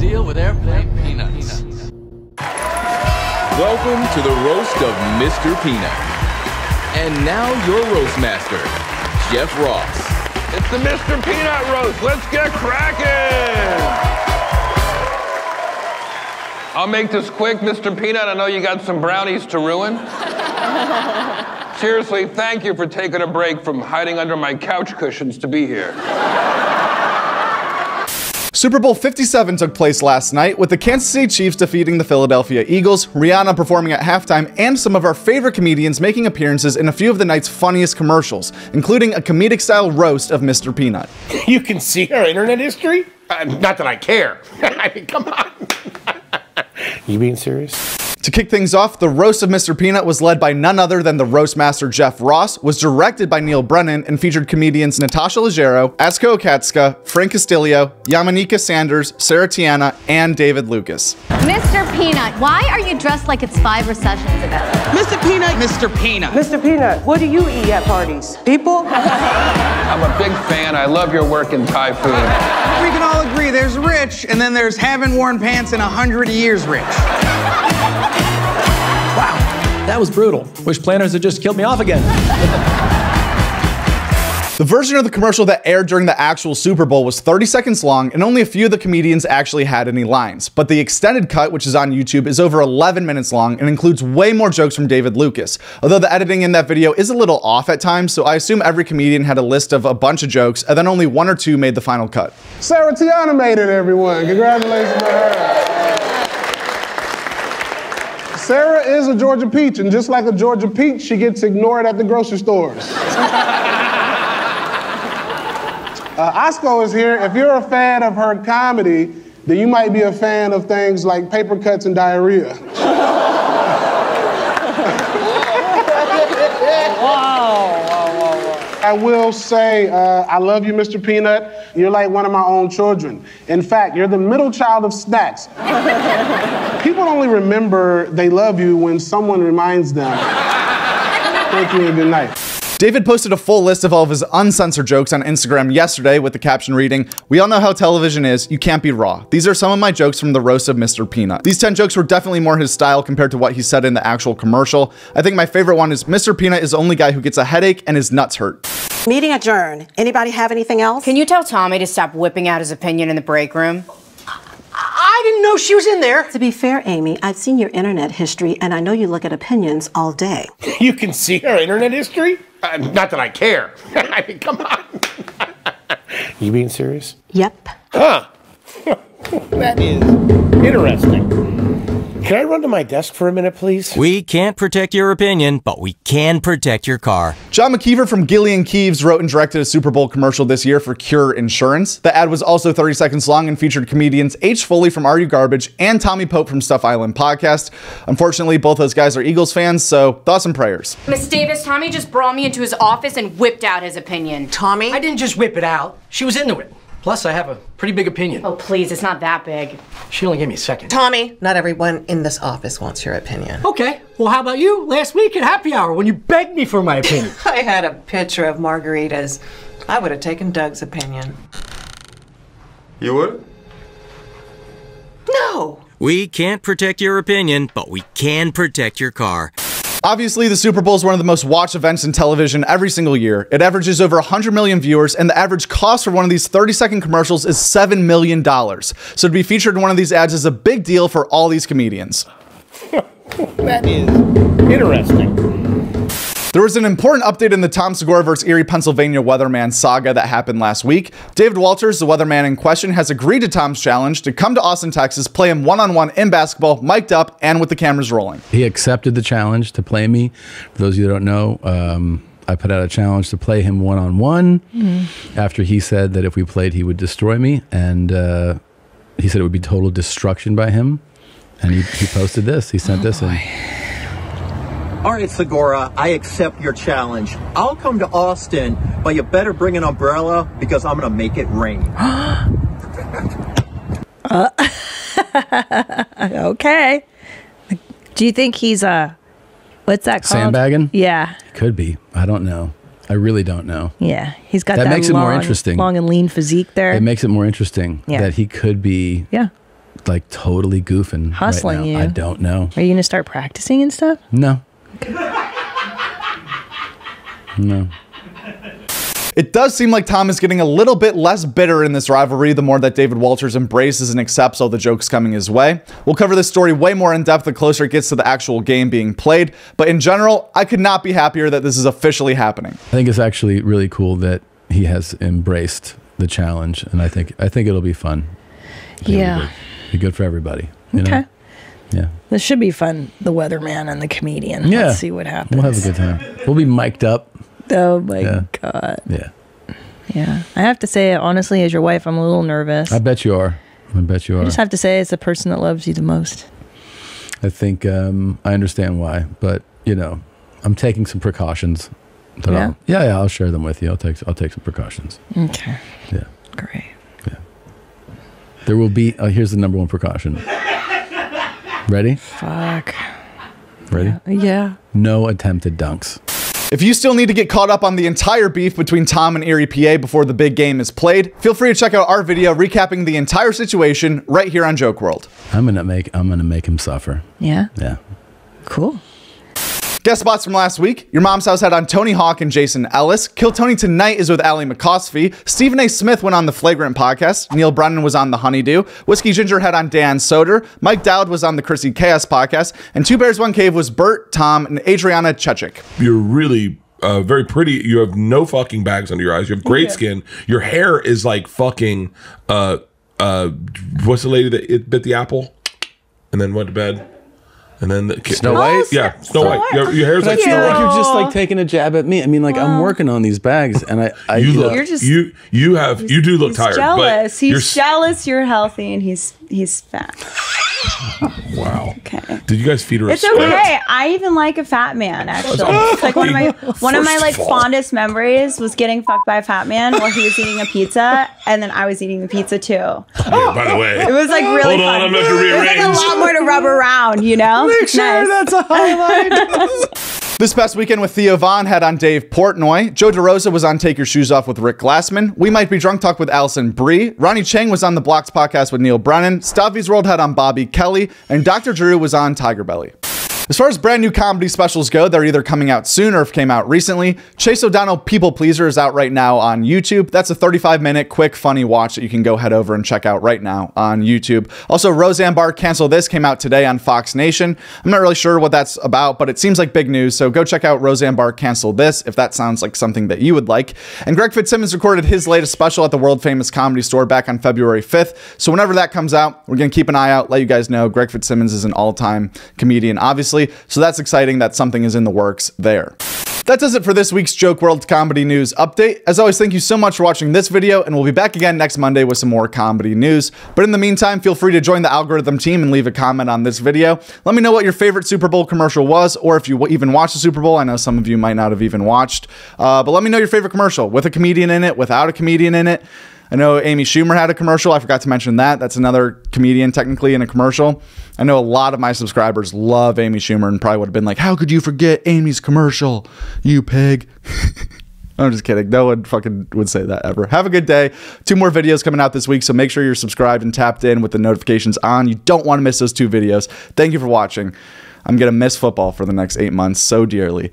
deal with airplane peanuts. Welcome to the roast of Mr. Peanut. And now your roast master, Jeff Ross. It's the Mr. Peanut roast. Let's get cracking. I'll make this quick, Mr. Peanut. I know you got some brownies to ruin. Seriously, thank you for taking a break from hiding under my couch cushions to be here. Super Bowl 57 took place last night with the Kansas City Chiefs defeating the Philadelphia Eagles, Rihanna performing at halftime, and some of our favorite comedians making appearances in a few of the night's funniest commercials, including a comedic-style roast of Mr. Peanut. You can see our internet history? Not that I care. I mean, come on. You being serious? To kick things off, the roast of Mr. Peanut was led by none other than the roast master Jeff Ross, was directed by Neil Brennan, and featured comedians Natasha Leggero, Asko Okatska, Frank Castillo, Yamanika Sanders, Sarah Tiana, and David Lucas. Mr. Peanut, why are you dressed like it's 5 recessions ago? Mr. Peanut. Mr. Peanut. Mr. Peanut, what do you eat at parties? People? I'm a big fan. I love your work in Thai food. We can all agree there's rich, and then there's haven't worn pants in 100 years rich. Wow, that was brutal. Wish planners had just killed me off again. The version of the commercial that aired during the actual Super Bowl was 30 seconds long, and only a few of the comedians actually had any lines. But the extended cut, which is on YouTube, is over 11 minutes long and includes way more jokes from David Lucas. Although the editing in that video is a little off at times, so I assume every comedian had a list of a bunch of jokes, and then only 1 or 2 made the final cut. Sarah Tiana made it, everyone. Congratulations to her. Sarah is a Georgia peach, and just like a Georgia peach, she gets ignored at the grocery stores. Asko is here. If you're a fan of her comedy, then you might be a fan of things like paper cuts and diarrhea. I will say, I love you, Mr. Peanut. You're like one of my own children. In fact, you're the middle child of snacks. People only remember they love you when someone reminds them. Thank you and good night. David posted a full list of all of his uncensored jokes on Instagram yesterday with the caption reading, "We all know how television is, you can't be raw. These are some of my jokes from the roast of Mr. Peanut." These 10 jokes were definitely more his style compared to what he said in the actual commercial. I think my favorite one is, "Mr. Peanut is the only guy who gets a headache and his nuts hurt." Meeting adjourned. Anybody have anything else? Can you tell Tommy to stop whipping out his opinion in the break room? I didn't know she was in there. To be fair, Amy, I've seen your internet history, and I know you look at opinions all day. You can see our internet history? Not that I care. I mean, come on. You being serious? Yep. Huh. That is interesting. Can I run to my desk for a minute, please? We can't protect your opinion, but we can protect your car. John McKeever from Gillian Keeves wrote and directed a Super Bowl commercial this year for Cure Insurance. The ad was also 30 seconds long and featured comedians H. Foley from Are You Garbage and Tommy Pope from Stuff Island Podcast. Unfortunately, both those guys are Eagles fans, so thoughts and prayers. Miss Davis, Tommy just brought me into his office and whipped out his opinion. Tommy? I didn't just whip it out. She was into it. Plus, I have a pretty big opinion. Oh, please, it's not that big. She only gave me a second. Tommy, not everyone in this office wants your opinion. Okay, well, how about you last week at happy hour when you begged me for my opinion? I had a picture of margaritas. I would have taken Doug's opinion. You would? No. We can't protect your opinion, but we can protect your car. Obviously, the Super Bowl is one of the most watched events in television every single year. It averages over 100 million viewers, and the average cost for one of these 30-second commercials is $7 million. So to be featured in one of these ads is a big deal for all these comedians. That is interesting. There was an important update in the Tom Segura vs. Erie, Pennsylvania weatherman saga that happened last week. David Walters, the weatherman in question, has agreed to Tom's challenge to come to Austin, Texas, play him one-on-one in basketball, mic'd up, and with the cameras rolling. He accepted the challenge to play me. For those of you who don't know, I put out a challenge to play him one-on-one after he said that if we played, he would destroy me. And he said it would be total destruction by him. And he posted this. He sent this in. All right, Segura, I accept your challenge. I'll come to Austin, but you better bring an umbrella because I'm going to make it rain. Okay. Do you think he's what's that called? Sandbagging? Yeah. Could be. I don't know. I really don't know. Yeah. He's got that makes it more interesting. Long and lean physique there. It makes it more interesting that he could be like totally goofing, Hustling right now. you. I don't know. Are you going to start practicing and stuff? No. No. It does seem like Tom is getting a little bit less bitter in this rivalry the more that David Walters embraces and accepts all the jokes coming his way. We'll cover this story way more in depth the closer it gets to the actual game being played, but in general, I could not be happier that this is officially happening. I think it's actually really cool that he has embraced the challenge, and I think it'll be fun. Yeah. Be good for everybody. You Okay. know? Yeah. This should be fun. The weatherman and the comedian. Yeah. Let's see what happens. We'll have a good time. We'll be mic'd up. Oh my God. Yeah. Yeah. I have to say, honestly, as your wife, I'm a little nervous. I bet you are. I bet you are. I just have to say, it's the person that loves you the most. I think I understand why, but you know, I'm taking some precautions. That I'll share them with you. I'll take some precautions. Okay. Yeah. Great. Yeah. There will be. Here's the number one precaution. Ready? Fuck. Ready? Yeah. No attempted dunks. If you still need to get caught up on the entire beef between Tom and Erie, PA before the big game is played, feel free to check out our video recapping the entire situation right here on Joke World. I'm gonna make him suffer. Yeah. Yeah. Cool. Guest spots from last week. Your Mom's House had on Tony Hawk and Jason Ellis. Kill Tony Tonight is with Allie McCosby. Stephen A. Smith went on the Flagrant podcast. Neil Brennan was on the Honeydew. Whiskey Ginger had on Dan Soder. Mike Dowd was on the Chrissy Chaos podcast. And Two Bears, One Cave was Bert, Tom, and Adriana Chechik. You're really very pretty. You have no fucking bags under your eyes. You have great skin. Your hair is like fucking, what's the lady that bit the apple and then went to bed? And then Snow White? Yeah, Snow White. Your hair's like Snow White. You're just like taking a jab at me. I mean, like I'm working on these bags, and you do look tired. Jealous. But He's jealous. You're healthy, and he's fat. Wow. Okay. Did you guys feed her? It's okay. I even like a fat man. Actually, it's like one of my like fondest memories was getting fucked by a fat man while he was eating a pizza, and then I was eating the pizza too. Yeah, by the way, it was like really hold on, fun. I'm gonna have to rearrange. It was like a lot more to rub around, you know. Make sure that's a highlight. This past weekend with Theo Vaughn had on Dave Portnoy. Joe DeRosa was on Take Your Shoes Off with Rick Glassman. We Might Be Drunk Talk with Allison Brie. Ronnie Chang was on the Blocks podcast with Neil Brennan. Stavi's World had on Bobby Kelly. And Dr. Drew was on Tiger Belly. As far as brand new comedy specials go, they're either coming out soon or came out recently. Chase O'Donnell People Pleaser is out right now on YouTube. That's a 35-minute quick, funny watch that you can go head over and check out right now on YouTube. Also, Roseanne Barr Cancel This came out today on Fox Nation. I'm not really sure what that's about, but it seems like big news, so go check out Roseanne Barr Cancel This if that sounds like something that you would like. And Greg Fitzsimmons recorded his latest special at the world-famous Comedy Store back on February 5th, so whenever that comes out, we're going to keep an eye out, let you guys know. Greg Fitzsimmons is an all-time comedian, obviously, so that's exciting that something is in the works there. That does it for this week's Joke World Comedy News Update. As always, thank you so much for watching this video, and we'll be back again next Monday with some more comedy news. But in the meantime, feel free to join the algorithm team and leave a comment on this video. Let me know what your favorite Super Bowl commercial was, or if you even watched the Super Bowl. I know some of you might not have even watched, but let me know your favorite commercial, with a comedian in it, without a comedian in it. I know Amy Schumer had a commercial. I forgot to mention that. That's another comedian technically in a commercial. I know a lot of my subscribers love Amy Schumer and probably would have been like, how could you forget Amy's commercial, you pig? I'm just kidding. No one fucking would say that ever. Have a good day. 2 more videos coming out this week, so make sure you're subscribed and tapped in with the notifications on. You don't want to miss those 2 videos. Thank you for watching. I'm going to miss football for the next 8 months so dearly.